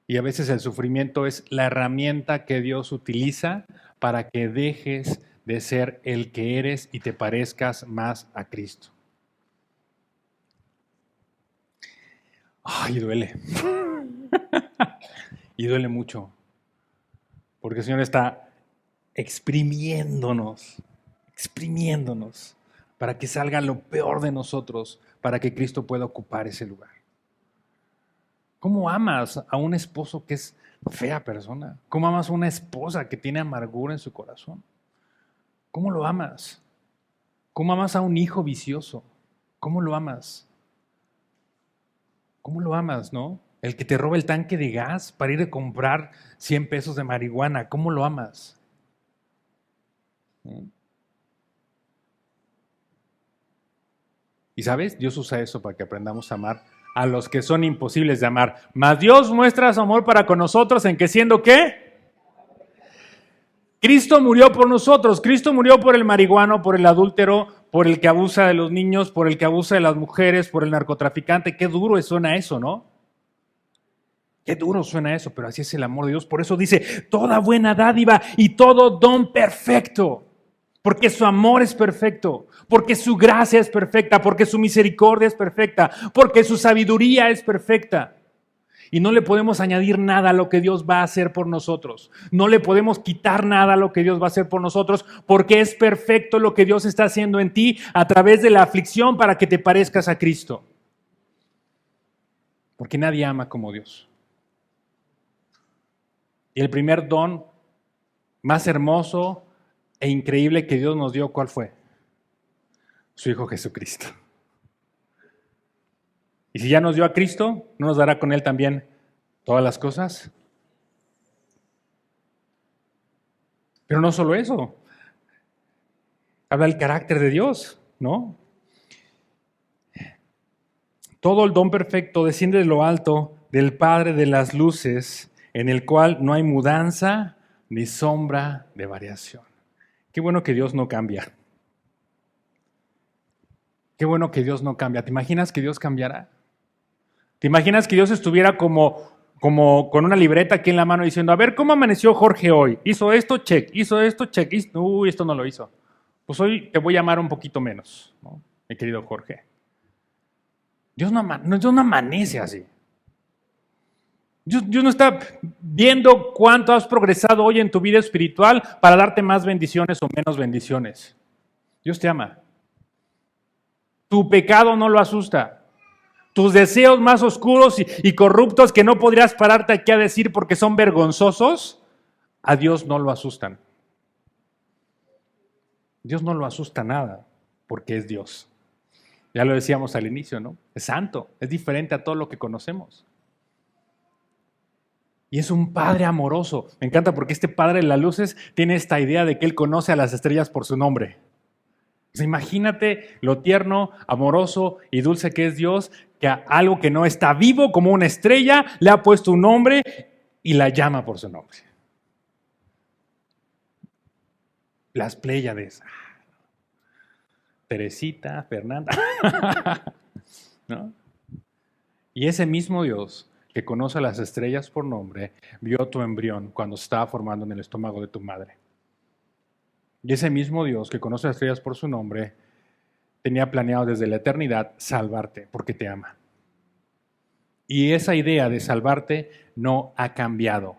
Y a veces el sufrimiento es la herramienta que Dios utiliza para que dejes de ser el que eres y te parezcas más a Cristo. Ay, duele. Y duele mucho. Porque el Señor está exprimiéndonos para que salga lo peor de nosotros, para que Cristo pueda ocupar ese lugar. ¿Cómo amas a un esposo que es fea persona? ¿Cómo amas a una esposa que tiene amargura en su corazón? ¿Cómo lo amas? ¿Cómo amas a un hijo vicioso? ¿Cómo lo amas? ¿Cómo lo amas, no? El que te roba el tanque de gas para ir a comprar 100 pesos de marihuana, ¿cómo lo amas? Y ¿sabes? Dios usa eso para que aprendamos a amar a los que son imposibles de amar. Mas Dios muestra su amor para con nosotros en que siendo ¿qué? Cristo murió por nosotros. Cristo murió por el marihuano, por el adúltero, por el que abusa de los niños, por el que abusa de las mujeres, por el narcotraficante. Qué duro suena eso, ¿no? Qué duro suena eso, pero así es el amor de Dios. Por eso dice, toda buena dádiva y todo don perfecto. Porque su amor es perfecto, porque su gracia es perfecta, porque su misericordia es perfecta, porque su sabiduría es perfecta. Y no le podemos añadir nada a lo que Dios va a hacer por nosotros. No le podemos quitar nada a lo que Dios va a hacer por nosotros, porque es perfecto lo que Dios está haciendo en ti a través de la aflicción para que te parezcas a Cristo. Porque nadie ama como Dios. Y el primer don más hermoso e increíble que Dios nos dio, ¿cuál fue? Su Hijo Jesucristo. Y si ya nos dio a Cristo, ¿no nos dará con Él también todas las cosas? Pero no solo eso. Habla del carácter de Dios, ¿no? Todo el don perfecto desciende de lo alto del Padre de las luces, en el cual no hay mudanza ni sombra de variación. Qué bueno que Dios no cambia. Qué bueno que Dios no cambia. ¿Te imaginas que Dios cambiara? ¿Te imaginas que Dios estuviera como con una libreta aquí en la mano diciendo, a ver, ¿cómo amaneció Jorge hoy? Hizo esto, check. Hizo esto, check. Uy, esto no lo hizo. Pues hoy te voy a amar un poquito menos, ¿no? Mi querido Jorge. Dios no amanece así. Dios no está viendo cuánto has progresado hoy en tu vida espiritual para darte más bendiciones o menos bendiciones. Dios te ama. Tu pecado no lo asusta. Tus deseos más oscuros y corruptos que no podrías pararte aquí a decir porque son vergonzosos, a Dios no lo asustan. Dios no lo asusta nada porque es Dios. Ya lo decíamos al inicio, ¿no? Es santo, es diferente a todo lo que conocemos. Y es un Padre amoroso. Me encanta porque este Padre de las luces tiene esta idea de que Él conoce a las estrellas por su nombre. O sea, imagínate lo tierno, amoroso y dulce que es Dios, que a algo que no está vivo como una estrella le ha puesto un nombre y la llama por su nombre. Las Pléyades. Teresita, Fernanda. ¿No? Y ese mismo Dios que conoce a las estrellas por nombre, vio tu embrión cuando se estaba formando en el estómago de tu madre. Y ese mismo Dios que conoce a las estrellas por su nombre, tenía planeado desde la eternidad salvarte porque te ama. Y esa idea de salvarte no ha cambiado.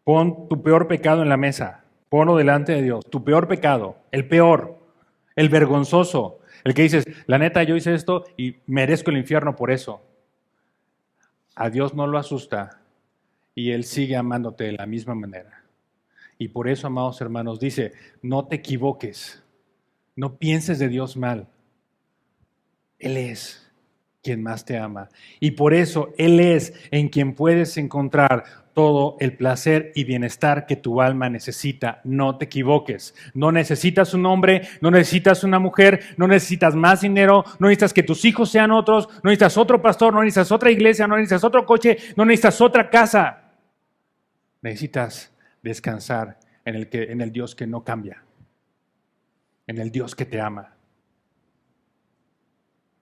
Pon tu peor pecado en la mesa, ponlo delante de Dios, tu peor pecado, el peor, el vergonzoso, el que dices, la neta yo hice esto y merezco el infierno por eso. A Dios no lo asusta y Él sigue amándote de la misma manera. Y por eso, amados hermanos, dice, no te equivoques, no pienses de Dios mal. Él es quien más te ama. Y por eso Él es en quien puedes encontrar todo el placer y bienestar que tu alma necesita. No te equivoques. No necesitas un hombre, no necesitas una mujer, no necesitas más dinero, no necesitas que tus hijos sean otros, no necesitas otro pastor, no necesitas otra iglesia, no necesitas otro coche, no necesitas otra casa. Necesitas descansar en el Dios que no cambia, en el Dios que te ama,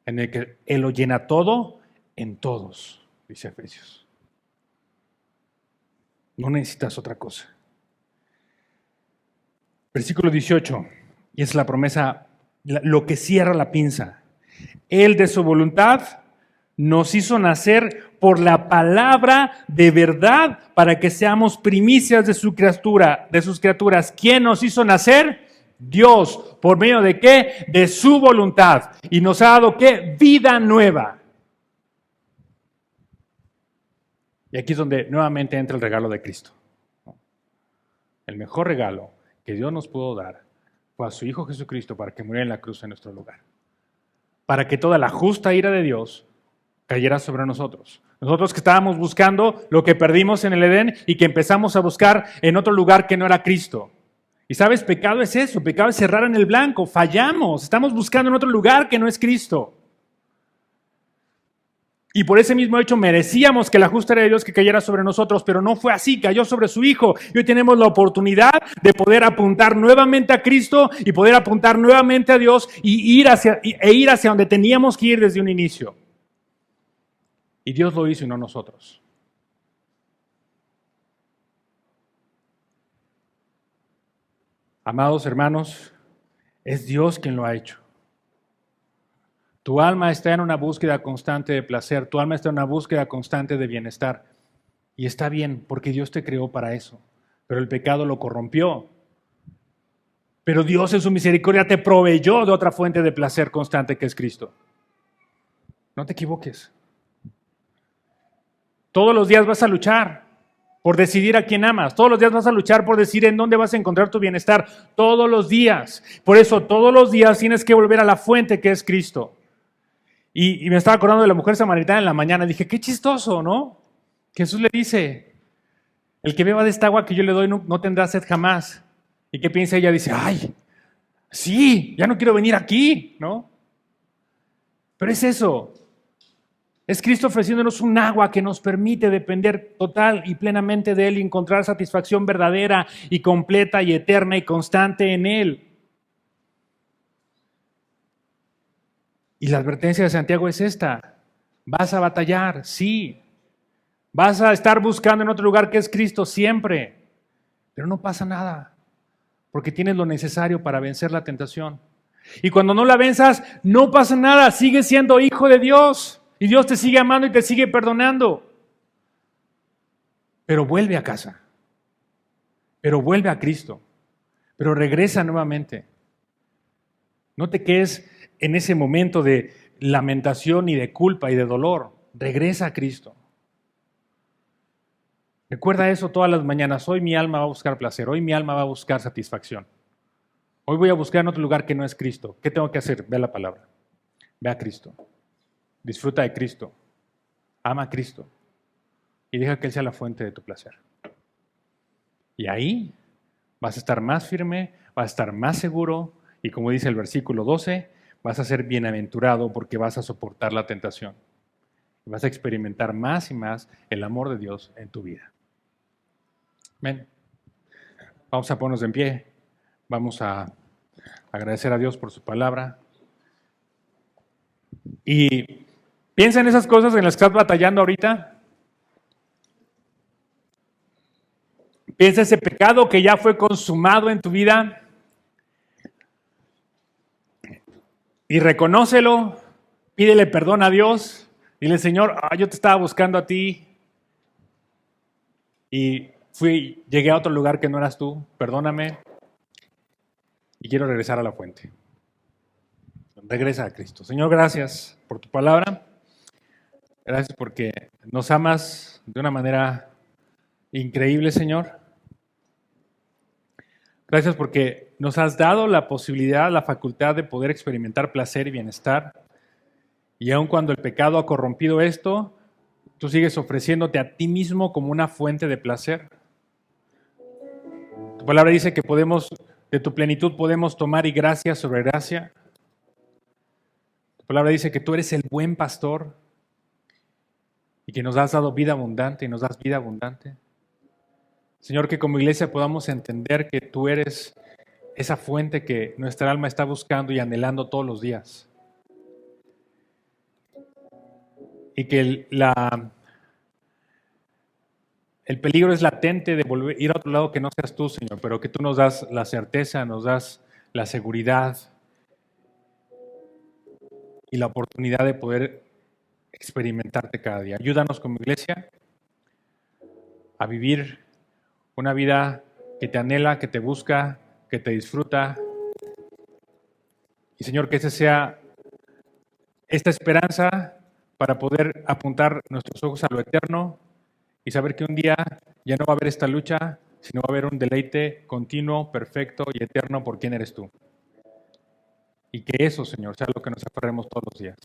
en el que Él lo llena todo en todos, dice Efesios. No necesitas otra cosa. Versículo 18, y es la promesa, lo que cierra la pinza. Él de su voluntad nos hizo nacer por la palabra de verdad para que seamos primicias de sus criaturas. ¿Quién nos hizo nacer? Dios. ¿Por medio de qué? De su voluntad. Y nos ha dado ¿qué? Vida nueva. Y aquí es donde nuevamente entra el regalo de Cristo. El mejor regalo que Dios nos pudo dar fue a su Hijo Jesucristo para que muriera en la cruz en nuestro lugar. Para que toda la justa ira de Dios cayera sobre nosotros. Nosotros que estábamos buscando lo que perdimos en el Edén y que empezamos a buscar en otro lugar que no era Cristo. Y sabes, pecado es eso, pecado es cerrar en el blanco, fallamos, estamos buscando en otro lugar que no es Cristo. Y por ese mismo hecho merecíamos que la justa ira de Dios que cayera sobre nosotros, pero no fue así, cayó sobre su Hijo. Y hoy tenemos la oportunidad de poder apuntar nuevamente a Cristo y poder apuntar nuevamente a Dios y ir hacia donde teníamos que ir desde un inicio. Y Dios lo hizo y no nosotros. Amados hermanos, es Dios quien lo ha hecho. Tu alma está en una búsqueda constante de placer, tu alma está en una búsqueda constante de bienestar. Y está bien, porque Dios te creó para eso. Pero el pecado lo corrompió. Pero Dios en su misericordia te proveyó de otra fuente de placer constante que es Cristo. No te equivoques. Todos los días vas a luchar por decidir a quién amas. Todos los días vas a luchar por decidir en dónde vas a encontrar tu bienestar. Todos los días. Por eso todos los días tienes que volver a la fuente que es Cristo. Y me estaba acordando de la mujer samaritana en la mañana. Dije, qué chistoso, ¿no? Jesús le dice, el que beba de esta agua que yo le doy no tendrá sed jamás. ¿Y qué piensa ella? Dice, ay, sí, ya no quiero venir aquí, ¿no? Pero es eso. Es Cristo ofreciéndonos un agua que nos permite depender total y plenamente de Él y encontrar satisfacción verdadera y completa y eterna y constante en Él. Y la advertencia de Santiago es esta. Vas a batallar, sí. Vas a estar buscando en otro lugar que es Cristo siempre. Pero no pasa nada, porque tienes lo necesario para vencer la tentación. Y cuando no la venzas, no pasa nada, sigues siendo hijo de Dios. Y Dios te sigue amando y te sigue perdonando. Pero vuelve a casa. Pero vuelve a Cristo. Pero regresa nuevamente. No te quedes en ese momento de lamentación y de culpa y de dolor. Regresa a Cristo. Recuerda eso todas las mañanas. Hoy mi alma va a buscar placer. Hoy mi alma va a buscar satisfacción. Hoy voy a buscar en otro lugar que no es Cristo. ¿Qué tengo que hacer? Ve a la palabra. Ve a Cristo. Disfruta de Cristo, ama a Cristo y deja que Él sea la fuente de tu placer. Y ahí vas a estar más firme, vas a estar más seguro y como dice el versículo 12, vas a ser bienaventurado porque vas a soportar la tentación. Y vas a experimentar más y más el amor de Dios en tu vida. Amén. Vamos a ponernos en pie, vamos a agradecer a Dios por su palabra y piensa en esas cosas en las que estás batallando ahorita. Piensa ese pecado que ya fue consumado en tu vida. Y reconócelo. Pídele perdón a Dios. Dile, Señor, yo te estaba buscando a ti. Y llegué a otro lugar que no eras tú. Perdóname. Y quiero regresar a la fuente. Regresa a Cristo. Señor, gracias por tu palabra. Gracias porque nos amas de una manera increíble, Señor. Gracias porque nos has dado la posibilidad, la facultad de poder experimentar placer y bienestar. Y aun cuando el pecado ha corrompido esto, Tú sigues ofreciéndote a ti mismo como una fuente de placer. Tu palabra dice que de tu plenitud podemos tomar y gracia sobre gracia. Tu palabra dice que tú eres el buen pastor y que nos has dado vida abundante y nos das vida abundante. Señor, que como iglesia podamos entender que tú eres esa fuente que nuestra alma está buscando y anhelando todos los días. Y que el peligro es latente de ir a otro lado que no seas tú, Señor, pero que tú nos das la certeza, nos das la seguridad y la oportunidad de poder experimentarte cada día. Ayúdanos como iglesia a vivir una vida que te anhela, que te busca, que te disfruta. Y Señor, que ese sea esta esperanza para poder apuntar nuestros ojos a lo eterno y saber que un día ya no va a haber esta lucha, sino va a haber un deleite continuo, perfecto y eterno por quién eres tú. Y que eso, Señor, sea lo que nos aferremos todos los días.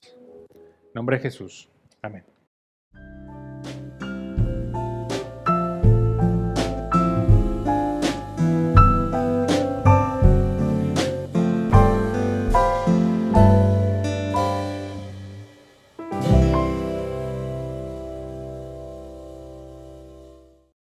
En nombre de Jesús. Amén.